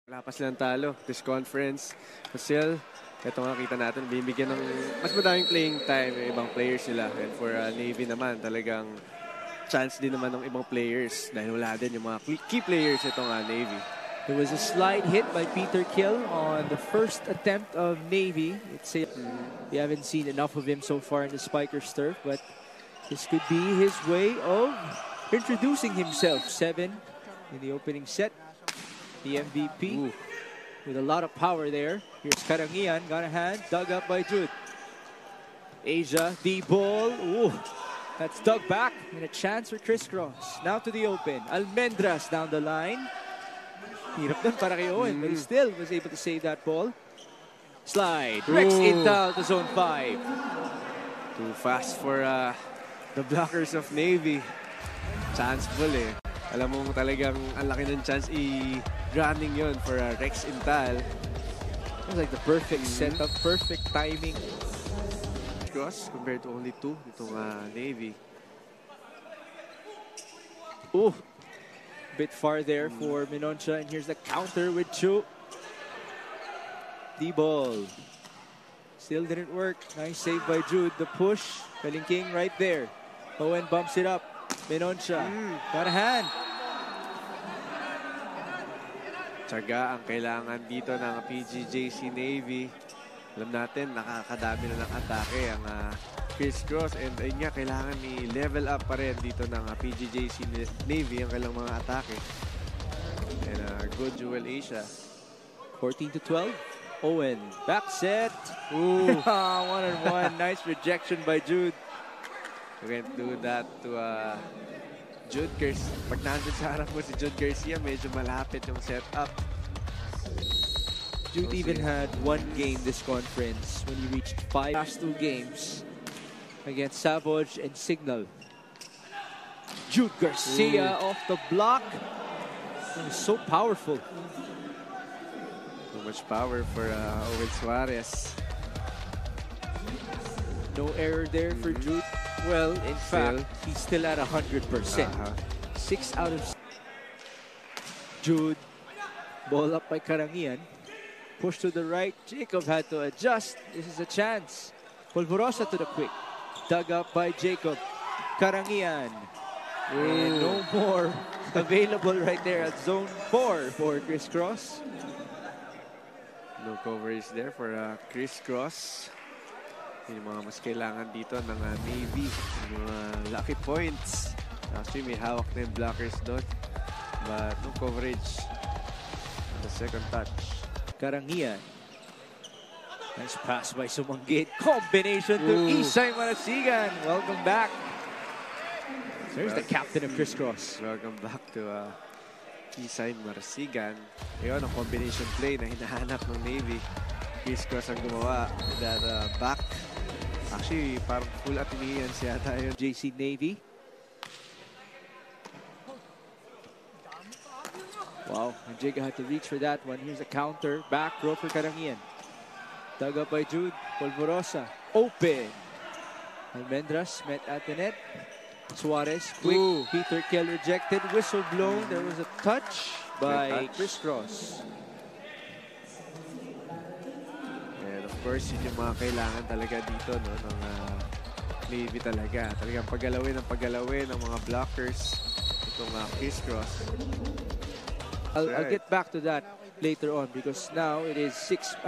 Wala pa silang talo this conference. But still, ito nga kita natin, bibigyan ng mas madaming playing time yung ibang players sila. And for Navy naman, talagang chance din naman ng ibang players dahil wala din yung mga key players itong Navy. There was a slide hit by Peter Kill on the first attempt of Navy. We haven't seen enough of him so far in the Spikers turf, but this could be his way of introducing himself. 7 in the opening set. The MVP with a lot of power there. Here's Karangian, got a hand, dug up by Jude. Asia, the ball. Ooh, that's dug back and a chance for crisscross. Now to the open. Almendras down the line. Hirap dun para kay Owen, but he still was able to save that ball. Slide. Rex Intal to zone 5. Too fast for the blockers of Navy. Chance full eh. Alam mo talagang ang laki ng chance i-running yon for Rex Intal. It was like the perfect setup, perfect timing. Cross compared to only 2 itong Navy. Ooh, bit far there for Minoncha, and here's the counter with Chu. The ball still didn't work. Nice save by Jude. The push, King right there. Owen bumps it up. Minoncha, got a hand. Tsaga ang kailangan dito ng PGJC Navy. Alam natin, nakakadami na ng atake ang crisscross. And ayun nga, kailangan i-level up pa rin dito ng PGJC Navy ang kailang mga atake. And good Jewel Asia. 14-12. Owen, back set. Ooh, 1-on-1. Nice rejection by Jude. We can't do that to Jude Garcia. Pag nandun sa harap mo si Jude Garcia, medyo malapit yung setup. Jude even had 1 game this conference when he reached 5 last 2 games against Savage and Signal. Jude Garcia off the block. It was so powerful. Too much power for Owen Suarez. No error there for Jude. Well, in fact, he's still at 100%. 6 out of 6. Jude, ball up by Karangian. Push to the right. Jacob had to adjust. This is a chance. Polvorosa to the quick. Dug up by Jacob. Karangian. And no more available right there at zone 4 for crisscross. No coverage there for crisscross. Yung mga mas kailangan dito ng Navy, yung mga lucky points. Actually, may hawak na yung blockers doon. But no coverage on the second touch. Karangian. Nice pass by Sumanggit. Combination to Isay Marasigan. Welcome back. There's the captain of crisscross. Welcome back to Isay Marasigan. Ayun, ang combination play na hinahanap ng Navy. Crisscross ang gumawa. That back. Actually, parang full Atenean siya tayo. JC Navy. Wow, and Jiga had to reach for that one. Here's a counter. Back row for Karangian. Dug up by Jude. Polvorosa. Open. Almendras met at the net. Suarez, quick. Peter Kill rejected. Whistle blown. There was a touch by crisscross. Of course, yun yung mga kailangan talaga dito, no, ng Navy talaga. Talagang paggalawin ng mga blockers itong crisscross. I'll get back to that later on because now it is 6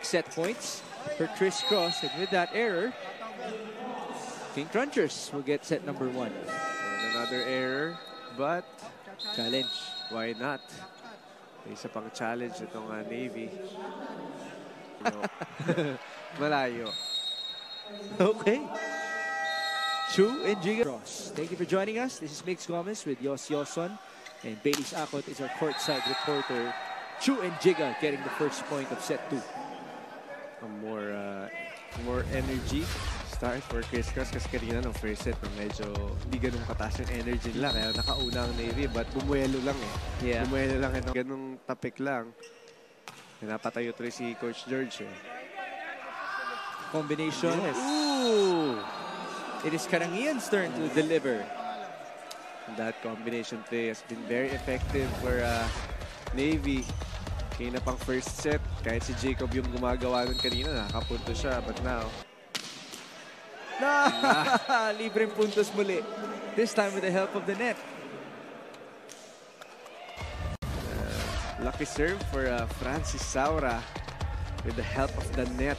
set points for crisscross, and with that error, King Crunchers will get set number 1. And another error, but challenge. Why not? May isa pang challenge itong Navy. No. Malayo. Okay. Chu and Jiga. Thank you for joining us. This is Mix Gomez with Yos Yoson. And Baileys Akot is our courtside reporter. Chu and Jiga getting the first point of set 2. More energy start for crisscross kasi kanina ng first set medyo hindi ganun kataas yung energy nila. Kaya nakauna ang Navy but bumuelo lang eh. Yeah. Bumuelo lang ito. Ganung tapik lang. Napatayo tuloy si Coach George. Combination. Yes. Ooh! It is Karangian's turn to deliver. That combination play has been very effective for Navy. Kaya na pang first set, kahit si Jacob yung gumagawa nun kanina, nakapunto siya. But now, Libreng puntos muli. This time with the help of the net. lucky serve for Francis Saura with the help of the net.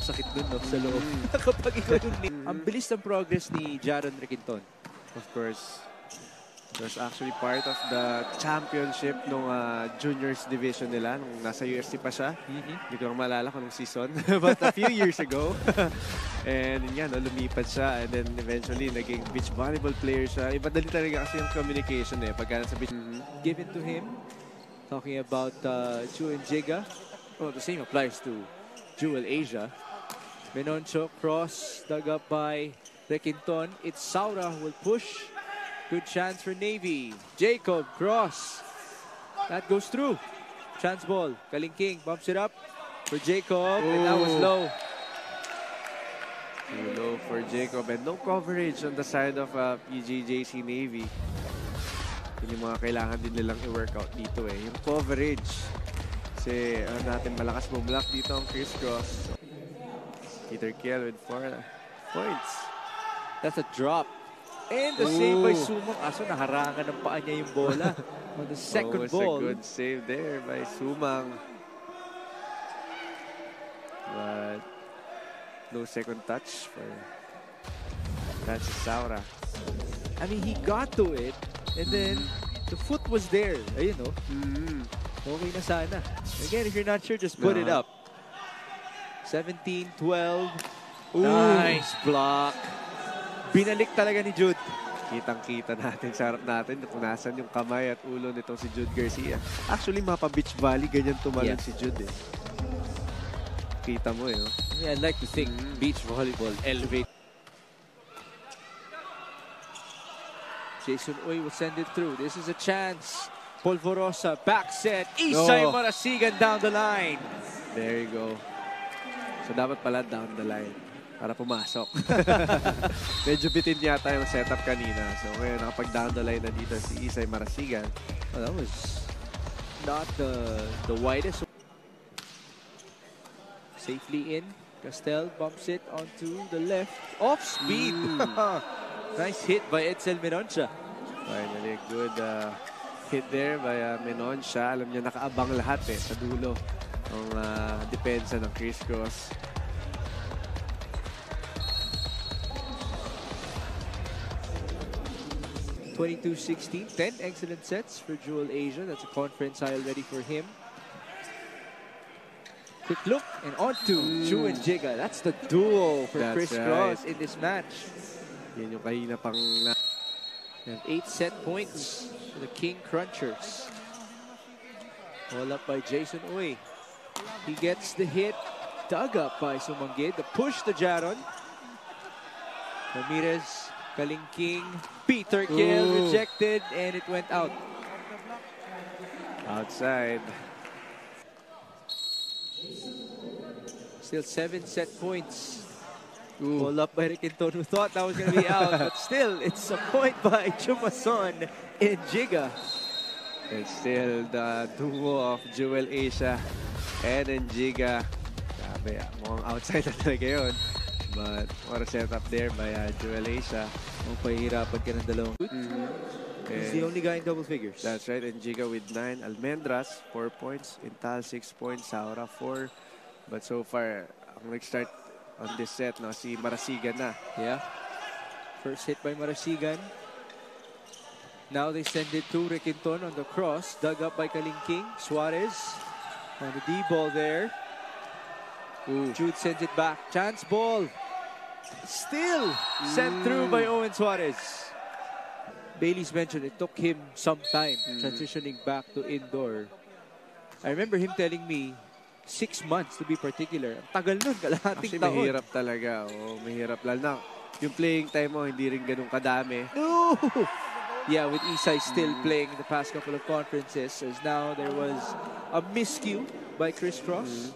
Sakit dun, no? Sa loob. Kapag ikaw yung ang bilis ng progress ni Jaron Requinton. Of course. It was actually part of the championship nung juniors division nila nung nasa UST pa siya. Hindi ko maalala kung anong season. But a few years ago. And yun nga, no, lumipat siya. And then eventually, naging beach volleyball player siya. Iba dali talaga kasi yung communication eh. Pagka sa beach. Given to him. Talking about Chu and Jiga. Oh, the same applies to Jewel Asia. Menoncho, cross, dug up by Requinton. It's Saura who will push. Good chance for Navy. Jacob, cross. That goes through. Chance ball. Kalingking bumps it up for Jacob. And that was low. Too low for Jacob. And no coverage on the side of PGJC Navy. Yun yung mga kailangan din nilang i-workout dito eh. Yung coverage. Kasi natin malakas bumlock dito ang crisscross. Peter Kiel with 4 points. That's a drop. And the save by Sumang. Aso naharangan ng paa niya yung bola. On the second ball. A good save there by Sumang. But no second touch for Francis Saura. I mean, he got to it. And then the foot was there. Ayun, no? Okay na sana. Again, if you're not sure, just put it up. 17-12. Nice block. Binalik talaga ni Jude. Kitang-kita natin sa harap natin kung nasan yung kamay at ulo nitong si Jude Garcia. Actually, mapa Beach Valley, ganyan tumalon si Jude eh. Kita mo eh. No? Yeah, I'd like to think beach volleyball elevate. Jason Uy will send it through. This is a chance. Polvorosa, back set. Isay Marasigan down the line. There you go. So dapat pala down the line para pumasok. Medyo bitin yata yung setup kanina. So ngayon nakapag-down the line na dito si Isay Marasigan. Well, that was not the widest. Safely in. Castel bumps it onto the left. Off speed. Nice hit by Edsel Menoncha. Finally, good hit there by Menoncha. Alam niya nakaabang lahat eh sa dulo ng depensa ng crisscross. 22-16, 10 excellent sets for Jewel Asia. That's a conference high already for him. Quick look and onto Chu and Jiga. That's the duel for Chris Cross in this match. Yan yung kahina pang... And 8 set points for the King Crunchers. All up by Jason Uy. He gets the hit. Dug up by Sumanggid. The push to Jaron. Ramirez, Kalingking, Peter Kiel rejected, and it went out. Outside. Still 7 set points. Ball up by Requinton, who thought that was going to be out. But still, it's a point by Chumason and Jiga. It's still the duo of Jewel Asia and Njiga. Grabe, mukhang outside na talaga yun. But what a setup there by Jewel Asia. Mukhang pahihirapan ka ng dalawang. He's the only guy in double figures. That's right. Njiga with 9. Almendras, 4 points. Intal, 6 points. Saura, 4. But so far, ang nag-start on this set, no, si Marasigan na. Yeah. First hit by Marasigan. Now they send it to Requinton on the cross. Dug up by Kalingking. Suarez on the D-ball there. Jude sends it back. Chance ball. Still sent through by Owen Suarez. Bailey's mentioned it took him some time transitioning back to indoor. I remember him telling me 6 months to be particular. Ang tagal nun, kalahating taon. Mahirap talaga. Oh, mahirap lalo na. Yung playing time mo, hindi rin ganun kadami. No! Yeah, with Isay still playing in the past couple of conferences, as now there was a miscue by Chris Cross.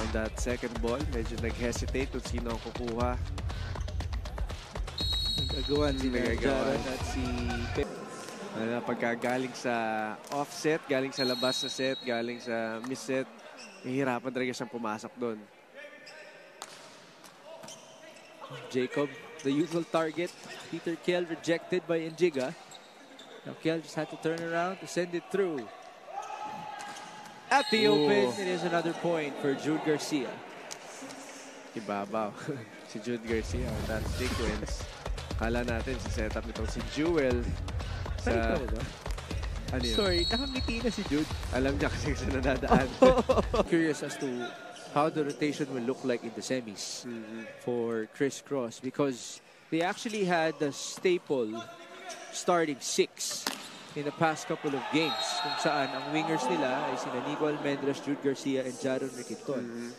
On that second ball, medyo nag-hesitate kung sino ang Pagka galing sa offset, galing sa labas na set, galing sa miss set, mahihirapan talaga siyang pumasok doon. Jacob, the usual target. Peter Kiel rejected by Njiga. Now Kiel just had to turn around to send it through. At the open, it is another point for Jude Garcia. Ibabaw si Jude Garcia on that sequence. Kala natin sa setup nitong si Jewel sa... Ano yun? Sorry, nakangiti na si Jude. Alam niya kasi sa nadadaan. Curious as to how the rotation will look like in the semis for Chris Cross, because they actually had the staple starting 6 in the past couple of games, kung saan ang wingers nila ay sina Nico Almendras, Jude Garcia, and Jaron Riquinton.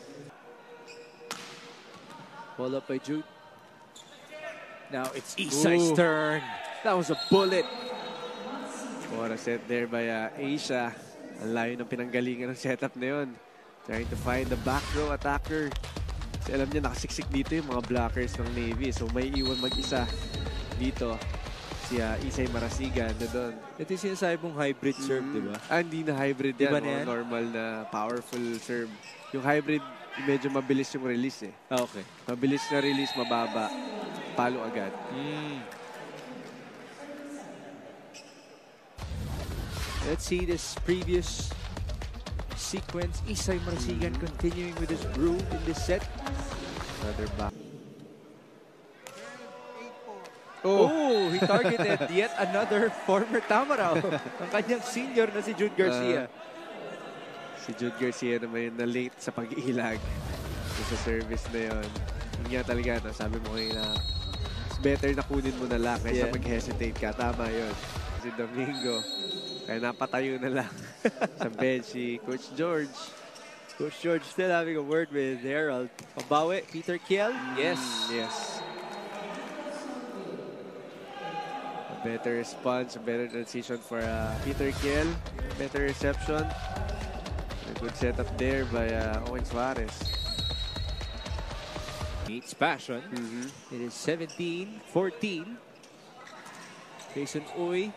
Ball up by Jude. Now it's Isai's turn. That was a bullet. What a set there by Asia. Ang layo ng pinanggalingan ng setup na yun. Trying to find the back row attacker. Kasi alam niya nakasiksik dito yung mga blockers ng Navy. So may iwan mag-isa dito. Si Isay Marasigan na doon. Ito yung sinasabi mong hybrid serve, di ba? Hindi na hybrid diba yan. Normal na powerful serve. Yung hybrid, medyo mabilis yung release eh. Okay. Mabilis na release, mababa. Palo agad. Let's see this previous sequence. Isay Marasigan continuing with his groove in this set. Another back. He targeted yet another former Tamaraw. Ang kanyang senior na si Jude Garcia. Si Jude Garcia naman yung na-late sa pag-ilag sa service na yun. Yun nga talaga, no? Sabi mo kayo na it's better na kunin mo na lang kaysa mag-hesitate ka. Tama yun. Si Domingo, kaya napatayo na lang sa bench si Coach George. Coach George still having a word with Herald. Pabawi, Peter Kiel? Yes. Yes. A better response, a better transition for Peter Kiel. Better reception. A good setup there by Owen Suarez. Meets passion. It is 17-14. Jason Uy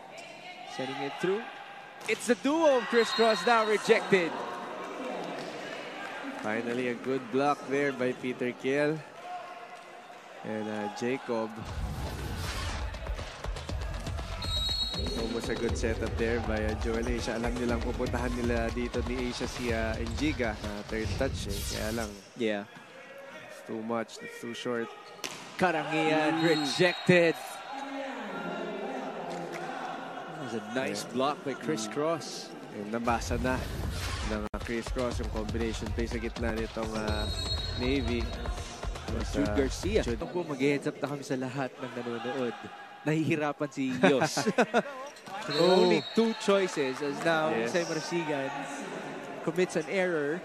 sending it through. It's the duo of Chris Cross now rejected. Finally, a good block there by Peter Kiel. And Jacob. Almost a good setup there by Joel Asia. Alam nilang pupuntahan nila dito ni Asia si Njiga. Third touch eh. Kaya lang. Yeah. It's too much. It's too short. Karangian rejected. That was a nice block by Chris Cross. And nabasa na ng Chris Cross yung combination play sa gitna nitong Navy. Jude Garcia. Kung mag-heads up na kami sa lahat ng nanonood, nahihirapan si Yos. Only 2 choices as now Isay Marasigan commits an error.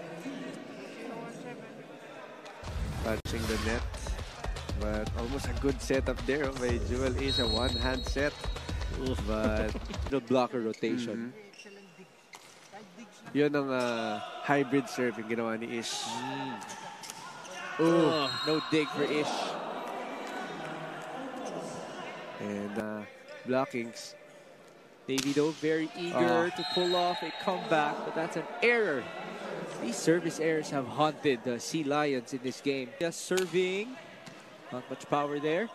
Touching the net. But almost a good setup there by Jewel Asia. One-hand set. But the blocker rotation. Yun ang hybrid serve yung ginawa ni Ish. No dig for Ish. And blockings. Navy though very eager to pull off a comeback, but that's an error. These service errors have haunted the Sea Lions in this game. Just serving. Not much power there.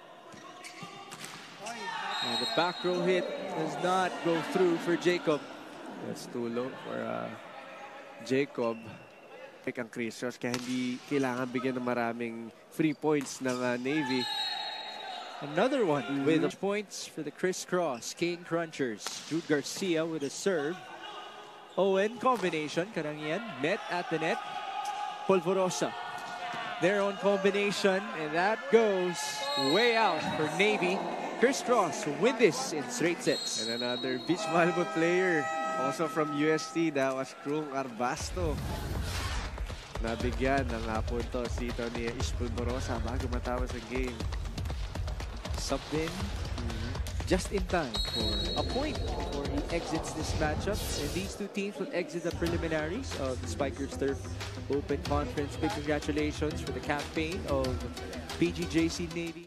And the back row hit does not go through for Jacob. That's too low for Jacob. Ang Chris Cross, kaya hindi kailangan bigyan ng maraming free points ng Navy. Another one with points for the Chris Cross King Crunchers. Jude Garcia with a serve. Owen combination. Karangian met at the net. Polvorosa. Their own combination, and that goes way out for Navy. Chris Cross win this in straight sets. And another beach volleyball player, also from UST, that was Krung Arbasto. Nabigyan ng puntos dito ni Ish Polvorosa bago matapos ang game. Something just in time for a point before he exits this matchup. And these two teams will exit the preliminaries of the Spikers Turf Open Conference. Big congratulations for the campaign of PGJC Navy.